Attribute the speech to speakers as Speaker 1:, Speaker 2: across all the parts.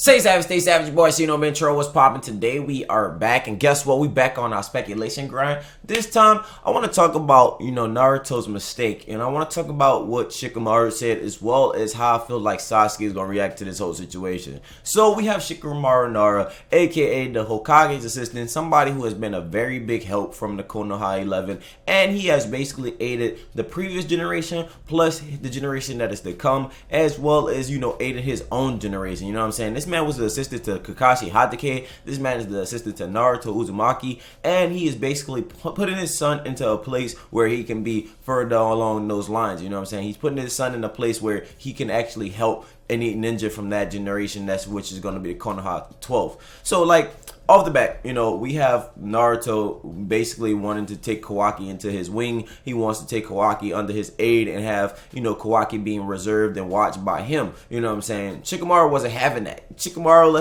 Speaker 1: Stay savage, your boy Cino Intro. What's poppin'? Today we are back, and guess what? We back on our speculation grind. This time, I want to talk about, Naruto's mistake, and I want to talk about what Shikamaru said, as well as how I feel like Sasuke is going to react to this whole situation. So, we have Shikamaru Nara, aka the Hokage's assistant, somebody who has been a very big help from the Konoha 11, and he has basically aided the previous generation, plus the generation that is to come, as well as, aided his own generation, you know what I'm saying? This man was the assistant to Kakashi Hatake. This man is the assistant to Naruto Uzumaki, and he is basically putting his son into a place where he can be further along those lines. You know what I'm saying? He's putting his son in a place where he can actually help any ninja from that generation, which is going to be the Konoha 12. So, off the bat, we have Naruto basically wanting to take Kawaki into his wing. He wants to take Kawaki under his aid and have, Kawaki being reserved and watched by him. You know what I'm saying? Shikamaru wasn't having that. Shikamaru,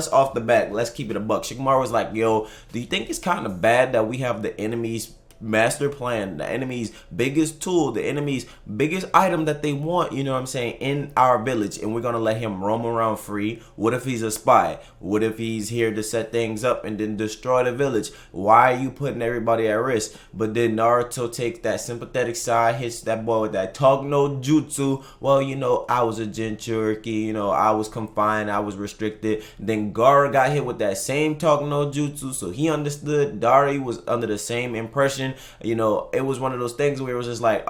Speaker 1: let's keep it a buck. Shikamaru was like, yo, do you think it's kind of bad that we have the enemy's master plan, the enemy's biggest tool, the enemy's biggest item that they want, in our village, and we're gonna let him roam around free? What if he's a spy? What if he's here to set things up and then destroy the village? Why are you putting everybody at risk? But then Naruto takes that sympathetic side, hits that boy with that talk no jutsu. Well, I was a Jinchuriki, I was confined, I was restricted. Then Gaara got hit with that same talk no jutsu, so he understood. Dari was under the same impression. It was one of those things where it was just like,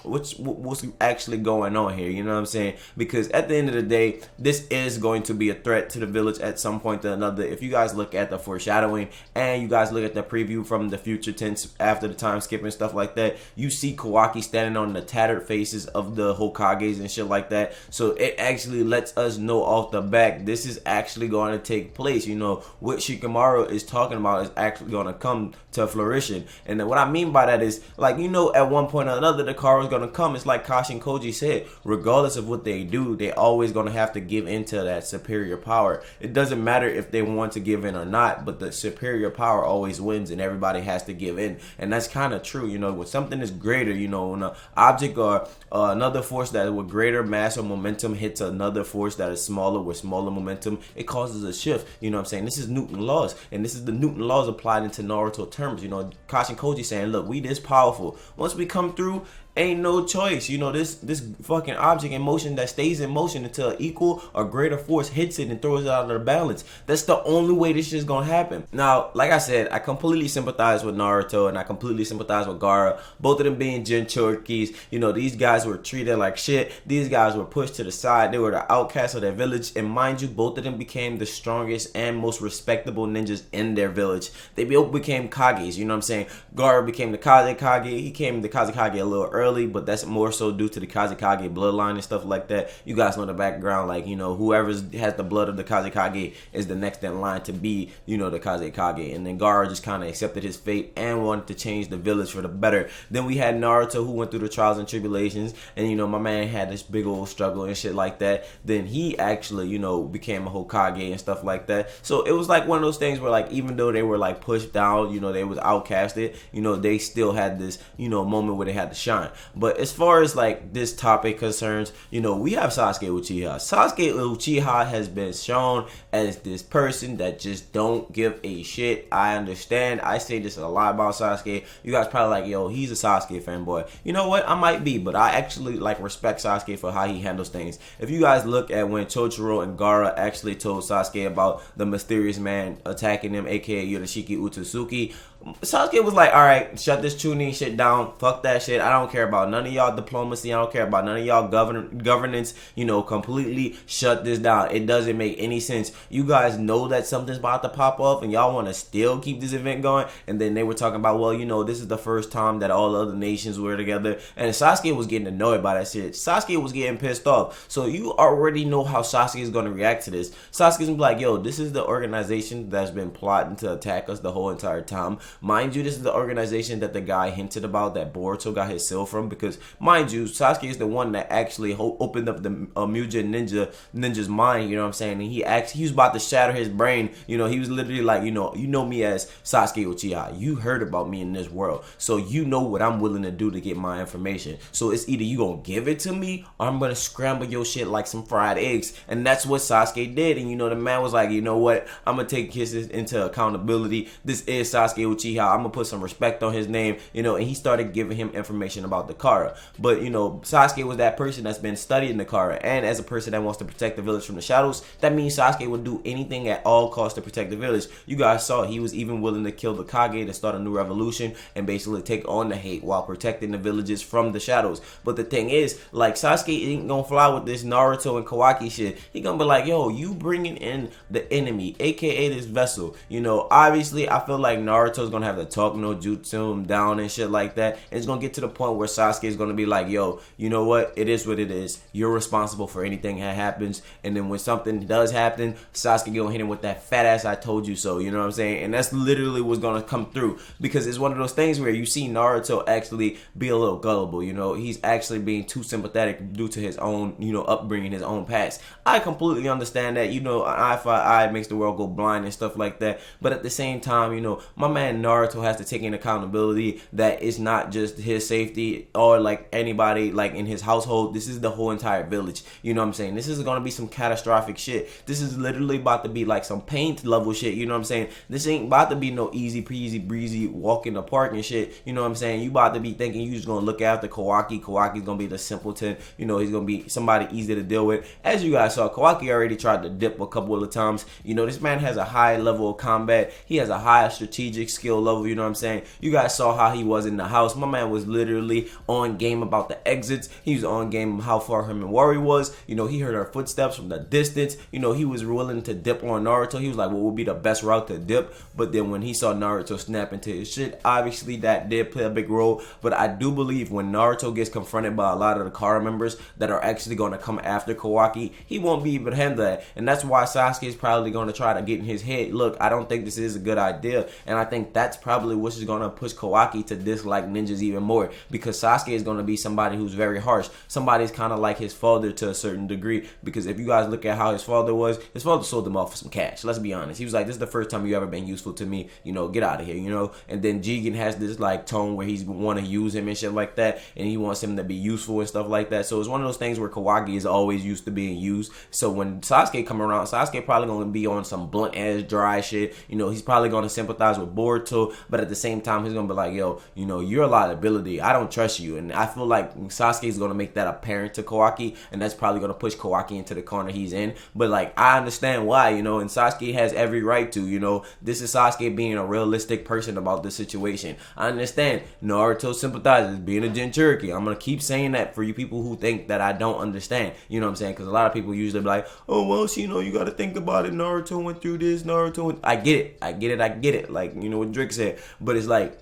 Speaker 1: what's actually going on here? You know what I'm saying? Because at the end of the day, this is going to be a threat to the village at some point or another. If you guys look at the foreshadowing and you guys look at the preview from the future tense after the time skip and stuff like that, you see Kawaki standing on the tattered faces of the Hokages and shit like that. So it actually lets us know off the back, this is actually going to take place. What Shikamaru is talking about is actually going to come to fruition. And what I mean by that is, at one point or another, the car is going to come. It's like Kashin Koji said, regardless of what they do, they always going to have to give in to that superior power. It doesn't matter if they want to give in or not, but the superior power always wins, and everybody has to give in. And that's kind of true. When something is greater, when an object or another force that with greater mass or momentum hits another force that is smaller with smaller momentum, it causes a shift. You know what I'm saying? This is Newton laws, and this is the Newton laws applied into Naruto terms. Kashin Koji saying, look, we this powerful. Once we come through, ain't no choice. This fucking object in motion that stays in motion until an equal or greater force hits it and throws it out of the balance. That's the only way this shit's gonna happen. Now, like I said, I completely sympathize with Naruto and I completely sympathize with Gaara. Both of them being Jinchurikis. These guys were treated like shit. These guys were pushed to the side. They were the outcasts of their village. And mind you, both of them became the strongest and most respectable ninjas in their village. They both became Kages. You know what I'm saying? Gaara became the Kazekage. He came the Kazekage a little early, but that's more so due to the Kazekage bloodline and stuff like that. You guys know the background, whoever has the blood of the Kazekage is the next in line to be, the Kazekage. And then Gaara just kind of accepted his fate and wanted to change the village for the better. Then we had Naruto, who went through the trials and tribulations, and my man had this big old struggle and shit like that. Then he actually, became a Hokage and stuff like that. So it was like one of those things where, even though they were pushed down, they was outcasted, they still had this, moment where they had to shine. But as far as this topic concerns, we have Sasuke Uchiha. Sasuke Uchiha has been shown as this person that just don't give a shit. I understand. I say this a lot about Sasuke. You guys probably yo, he's a Sasuke fanboy. You know what? I might be, but I actually respect Sasuke for how he handles things. If you guys look at when Chochiro and Gaara actually told Sasuke about the mysterious man attacking him, aka Yorishiki Utsuki, Sasuke was like, alright, shut this Chunin shit down. Fuck that shit. I don't care about none of y'all diplomacy. I don't care about none of y'all governance. Completely shut this down. It doesn't make any sense. You guys know that something's about to pop off and y'all want to still keep this event going. And then they were talking about, well, this is the first time that all other nations were together. And Sasuke was getting annoyed by that shit. Sasuke was getting pissed off. So you already know how Sasuke is going to react to this. Sasuke's going to be like, yo, this is the organization that's been plotting to attack us the whole entire time. Mind you, this is the organization that the guy hinted about that Boruto got his seal from. from, because mind you, Sasuke is the one that actually opened up the Mugen ninja's mind, you know what I'm saying? And he was about to shatter his brain. You know, he was literally like, you know me as Sasuke Uchiha. You heard about me in this world, so you know what I'm willing to do to get my information. So it's either you gonna give it to me or I'm gonna scramble your shit like some fried eggs. And that's what Sasuke did. And you know, the man was like, you know what, I'm gonna take his into accountability. This is Sasuke Uchiha. I'm gonna put some respect on his name, you know. And he started giving him information about the Kara. But you know, Sasuke was that person that's been studying the Kara, and as a person that wants to protect the village from the shadows, that means Sasuke would do anything at all costs to protect the village. You guys saw he was even willing to kill the Kage to start a new revolution and basically take on the hate while protecting the villages from the shadows. But the thing is, like, Sasuke ain't gonna fly with this Naruto and Kawaki shit. He gonna be like, yo, you bringing in the enemy, aka this vessel. You know, obviously I feel like Naruto's gonna have to talk no jutsu him down and shit like that. And it's gonna get to the point where Sasuke is gonna be like, yo, you know what, it is what it is. You're responsible for anything that happens. And then when something does happen, Sasuke gonna hit him with that fat ass I told you so, you know what I'm saying? And that's literally what's gonna come through, because it's one of those things where you see Naruto actually be a little gullible. You know, he's actually being too sympathetic due to his own, you know, upbringing, his own past. I completely understand that, you know, an eye for eye makes the world go blind and stuff like that. But at the same time, you know, my man Naruto has to take in accountability that it's not just his safety or like anybody like in his household. This is the whole entire village. You know what I'm saying? This is gonna be some catastrophic shit. This is literally about to be like some paint level shit. You know what I'm saying? This ain't about to be no easy peasy breezy walk in the park and shit. You know what I'm saying? You about to be thinking you just gonna look after Kawaki. Kawaki's gonna be the simpleton. You know, he's gonna be somebody easy to deal with. As you guys saw, Kawaki already tried to dip a couple of times. You know, this man has a high level of combat. He has a high strategic skill level. You know what I'm saying? You guys saw how he was in the house. My man was literally on game about the exits. He was on game how far him and Wari was. You know, he heard our footsteps from the distance. You know, he was willing to dip on Naruto. He was like, what would be the best route to dip? But then when he saw Naruto snap into his shit, obviously that did play a big role. But I do believe when Naruto gets confronted by a lot of the Kara members that are actually going to come after Kawaki, he won't be able to handle that. And that's why Sasuke is probably going to try to get in his head, look, I don't think this is a good idea. And I think that's probably what's going to push Kawaki to dislike ninjas even more, because Sasuke is going to be somebody who's very harsh. Somebody's kind of like his father to a certain degree, because if you guys look at how his father was, his father sold him off for some cash. Let's be honest. He was like, this is the first time you ever been useful to me, you know, get out of here, you know. And then Jigen has this like tone where he's want to use him and shit like that, and he wants him to be useful and stuff like that. So it's one of those things where Kawaki is always used to being used. So when Sasuke come around, Sasuke probably gonna be on some blunt ass dry shit. You know, he's probably gonna sympathize with Boruto, but at the same time he's gonna be like, yo, you know, you're a liability. I don't trust you. And I feel like Sasuke is gonna make that apparent to Kawaki, and that's probably gonna push Kawaki into the corner he's in. But like, I understand why, you know, and Sasuke has every right to, you know, this is Sasuke being a realistic person about the situation. I understand Naruto sympathizes being a Jinchuriki. I'm gonna keep saying that for you people who think that I don't understand, you know what I'm saying? Because a lot of people usually be like, oh, well, you know, you gotta think about it, Naruto went through this, I get it, like, you know what Drake said. But it's like,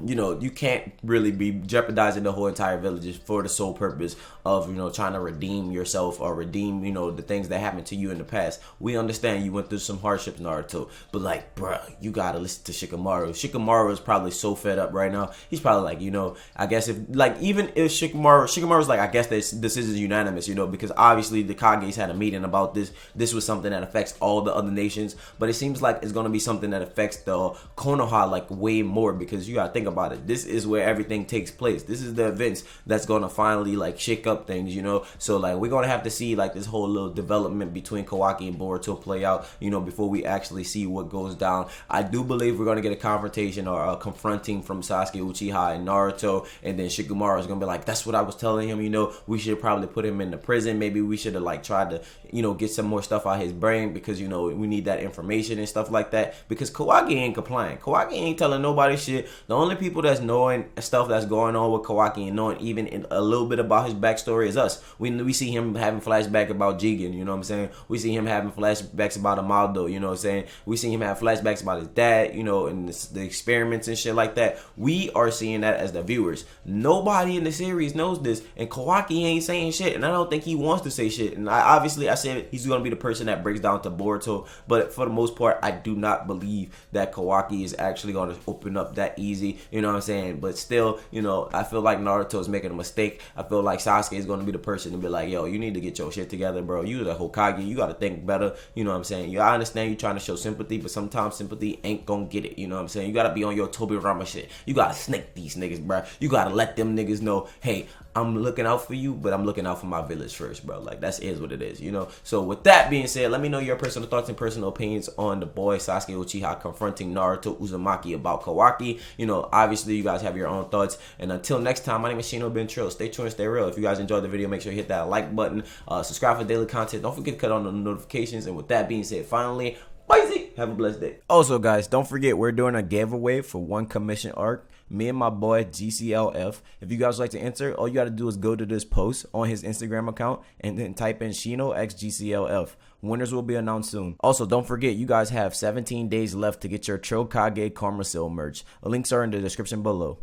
Speaker 1: you know, you can't really be jeopardizing the whole entire village for the sole purpose of, you know, trying to redeem yourself or redeem, you know, the things that happened to you in the past. We understand you went through some hardships, Naruto, but like, bruh, you gotta listen to Shikamaru. Shikamaru is probably so fed up right now. He's probably like, you know, I guess if, like, even if Shikamaru's like, I guess this is unanimous, you know, because obviously the Kages had a meeting about this. This was something that affects all the other nations, but it seems like it's gonna be something that affects the Konoha like way more, because you gotta think about it. This is where everything takes place. This is the events that's gonna finally like shake up things, you know. So like, we're gonna have to see like this whole little development between Kawaki and Boruto play out, you know, before we actually see what goes down. I do believe we're gonna get a confrontation or a confronting from Sasuke Uchiha and Naruto, and then Shikamaru is gonna be like, that's what I was telling him, you know, we should probably put him in the prison. Maybe we should have like tried to, you know, get some more stuff out his brain, because, you know, we need that information and stuff like that, because Kawaki ain't complying. Kawaki ain't telling nobody shit. The only people that's knowing stuff that's going on with Kawaki and knowing even a little bit about his backstory is us. We see him having flashback about Jigen, you know what I'm saying? We see him having flashbacks about Amaldo, you know what I'm saying? We see him have flashbacks about his dad, you know, and the experiments and shit like that. We are seeing that as the viewers. Nobody in the series knows this, and Kawaki ain't saying shit, and I don't think he wants to say shit. And I said he's going to be the person that breaks down to Boruto, but for the most part, I do not believe that Kawaki is actually going to open up that easy. you know what I'm saying? But still, you know, I feel like Naruto is making a mistake. I feel like Sasuke is going to be the person to be like, yo, you need to get your shit together, bro. You the Hokage, you got to think better, you know what I'm saying? I understand you trying to show sympathy, but sometimes sympathy ain't gonna get it, you know what I'm saying? You got to be on your Tobirama shit. You got to snake these niggas, bro. You got to let them niggas know, hey, I'm looking out for you, but I'm looking out for my village first, bro. Like, that is what it is, you know? So with that being said, let me know your personal thoughts and personal opinions on the boy Sasuke Uchiha confronting Naruto Uzumaki about Kawaki. You know, obviously you guys have your own thoughts. And until next time, my name is Shino Ben Trill. Stay true and stay real. If you guys enjoyed the video, make sure you hit that like button. Subscribe for daily content. Don't forget to cut on the notifications. And with that being said, finally, bye. Have a blessed day. Also, guys, don't forget we're doing a giveaway for one commission arc. Me and my boy GCLF. If you guys like to enter, all you got to do is go to this post on his Instagram account and then type in Shino X GCLF. Winners will be announced soon. Also, don't forget, you guys have 17 days left to get your Chokage Karma Seal merch. The links are in the description below.